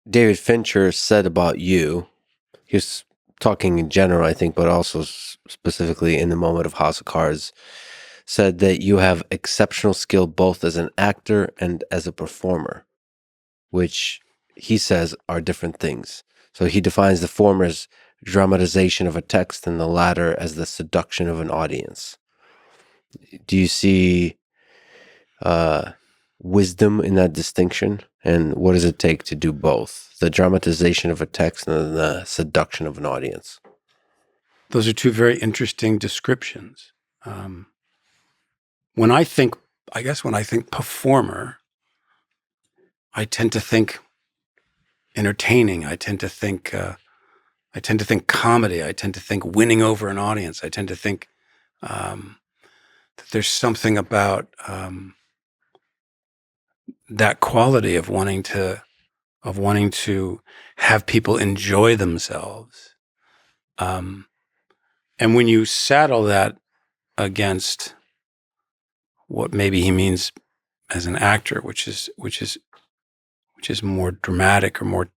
David Fincher said about you, he was talking in general, I think, but also specifically in the moment of House of Cards, said that you have exceptional skill both as an actor and as a performer, which he says are different things. So he defines the former as dramatization of a text and the latter as the seduction of an audience. Do you see wisdom in that distinction? And what does it take to do both? The dramatization of a text and the seduction of an audience. Those are two very interesting descriptions. When I think performer, I tend to think entertaining. I tend to think comedy. I tend to think winning over an audience. I tend to think that there's something about that quality of wanting to have people enjoy themselves. And when you saddle that against what maybe he means as an actor, which is more dramatic or more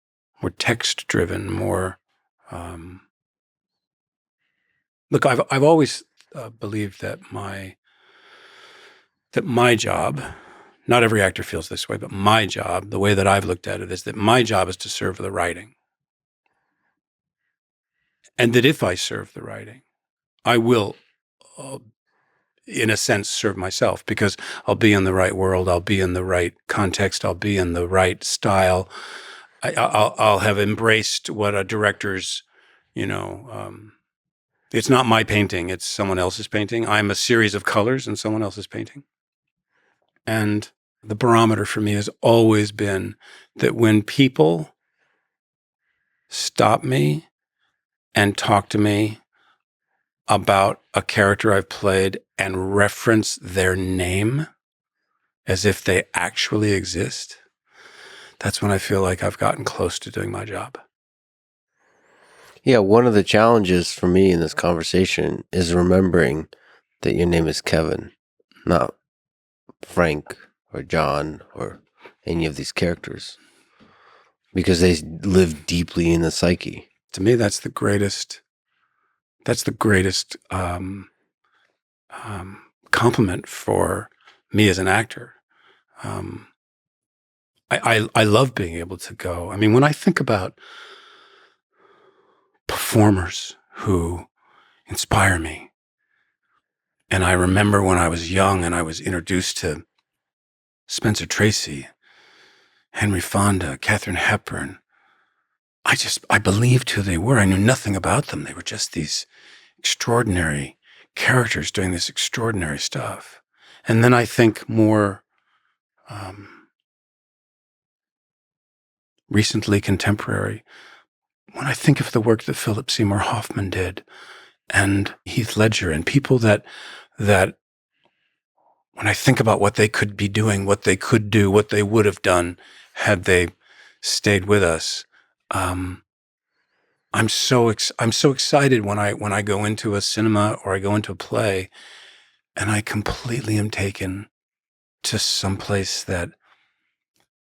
text driven, more. Look, I've always believed that my job. Not every actor feels this way, but my job, the way that I've looked at it, is that my job is to serve the writing, and that if I serve the writing, I will. In a sense, serve myself, because I'll be in the right world, I'll be in the right context, I'll be in the right style. I'll have embraced what a director's, it's not my painting, it's someone else's painting. I'm a series of colors in someone else's painting. And the barometer for me has always been that when people stop me and talk to me about a character I've played and reference their name as if they actually exist, that's when I feel like I've gotten close to doing my job. Yeah, one of the challenges for me in this conversation is remembering that your name is Kevin, not Frank or John or any of these characters, because they live deeply in the psyche. To me, that's the greatest compliment for me as an actor. I love being able to go. I mean, when I think about performers who inspire me, and I remember when I was young and I was introduced to Spencer Tracy, Henry Fonda, Katharine Hepburn, I believed who they were. I knew nothing about them. They were just these extraordinary characters doing this extraordinary stuff. And then I think more recently contemporary, when I think of the work that Philip Seymour Hoffman did and Heath Ledger and people that when I think about what they could be doing, what they could do, what they would have done had they stayed with us, I'm so excited when I go into a cinema or I go into a play and I completely am taken to some place that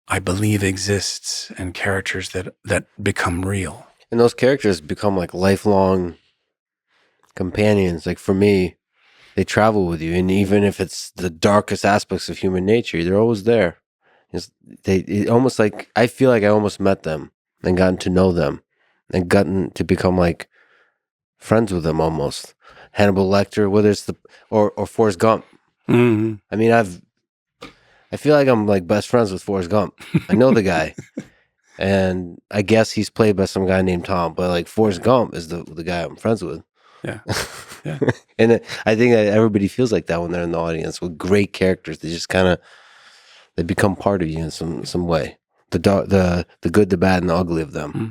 I believe exists and characters that become real. And those characters become like lifelong companions. Like for me, they travel with you. And even if it's the darkest aspects of human nature, they're always there. It almost like, I feel like I almost met them and gotten to know them and gotten to become like friends with them almost. Hannibal Lecter, whether it's or Forrest Gump. Mm-hmm. I mean, I feel like I'm like best friends with Forrest Gump. I know the guy. And I guess he's played by some guy named Tom, but like Forrest Gump is the guy I'm friends with. Yeah. Yeah. And I think that everybody feels like that when they're in the audience with great characters. They just kind of, they become part of you in some way. The good, the bad, and the ugly of them. Mm-hmm.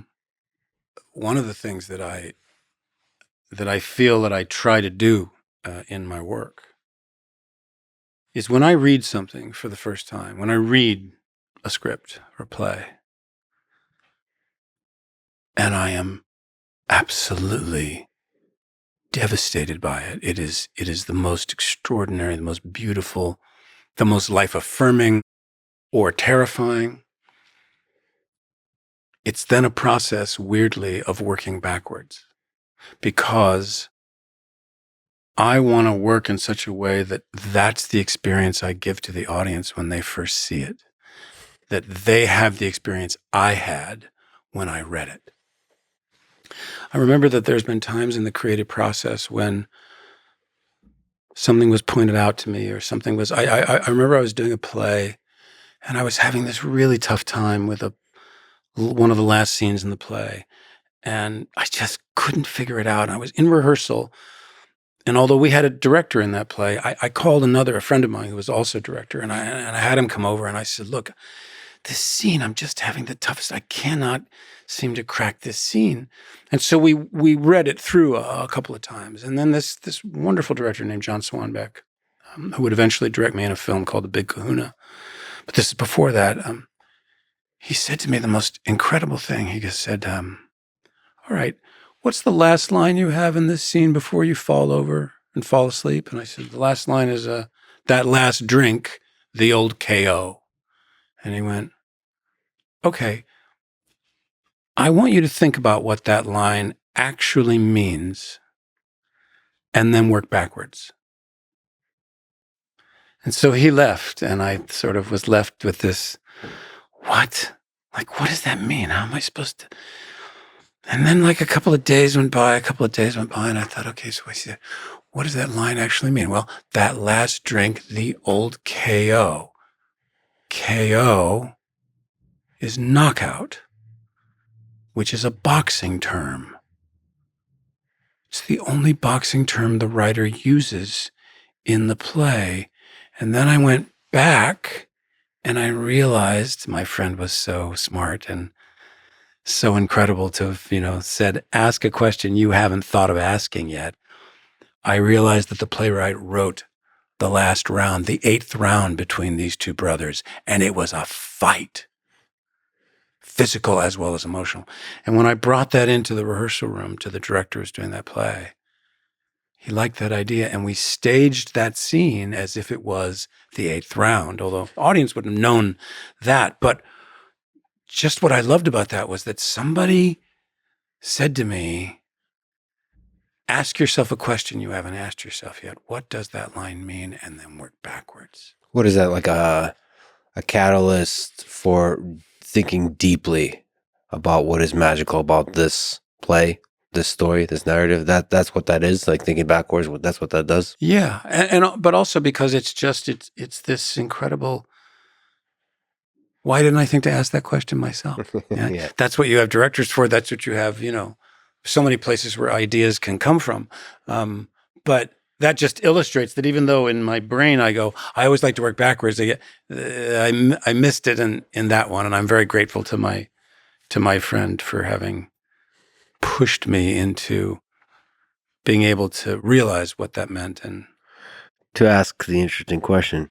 One of the things that I feel that I try to do in my work is when I read something for the first time, when I read a script or a play, and I am absolutely devastated by it. It is the most extraordinary, the most beautiful, the most life-affirming or terrifying. it's then a process, weirdly, of working backwards, because I want to work in such a way that that's the experience I give to the audience when they first see it, that they have the experience I had when I read it. I remember that there's been times in the creative process when something was pointed out to me, or something was, I remember I was doing a play and I was having this really tough time with one of the last scenes in the play. And I just couldn't figure it out. And I was in rehearsal. And although we had a director in that play, I called a friend of mine who was also a director, and I had him come over, and I said, look, this scene, I'm just having the toughest. I cannot seem to crack this scene. And so we read it through a couple of times. And then this wonderful director named John Swanbeck, who would eventually direct me in a film called The Big Kahuna. But this is before that. He said to me the most incredible thing. He just said, all right, what's the last line you have in this scene before you fall over and fall asleep? And I said, the last line is, that last drink, the old KO. And he went, okay, I want you to think about what that line actually means and then work backwards. And so he left, and I sort of was left with this, what? Like, what does that mean? How am I supposed to? And then like a couple of days went by, and I thought, okay, so I said, what does that line actually mean? Well, that last drink, the old KO. KO is knockout, which is a boxing term. It's the only boxing term the writer uses in the play. And then I went back and I realized, my friend was so smart and so incredible to have, said, ask a question you haven't thought of asking yet. I realized that the playwright wrote the last round, the 8th round between these two brothers, and it was a fight, physical as well as emotional. And when I brought that into the rehearsal room to the director who was doing that play, he liked that idea, and we staged that scene as if it was the 8th round, although the audience wouldn't have known that. But just what I loved about that was that somebody said to me, ask yourself a question you haven't asked yourself yet. What does that line mean? And then work backwards. What is that, like a catalyst for thinking deeply about what is magical about this play, this story, this narrative? That's what that is, like thinking backwards. That's what that does. Yeah, and but also because it's this incredible. Why didn't I think to ask that question myself? Yeah. Yeah. That's what you have directors for. That's what you have, so many places where ideas can come from. But that just illustrates that even though in my brain I always like to work backwards, I missed it in that one. And I'm very grateful to my friend for having pushed me into being able to realize what that meant. And To ask the interesting question,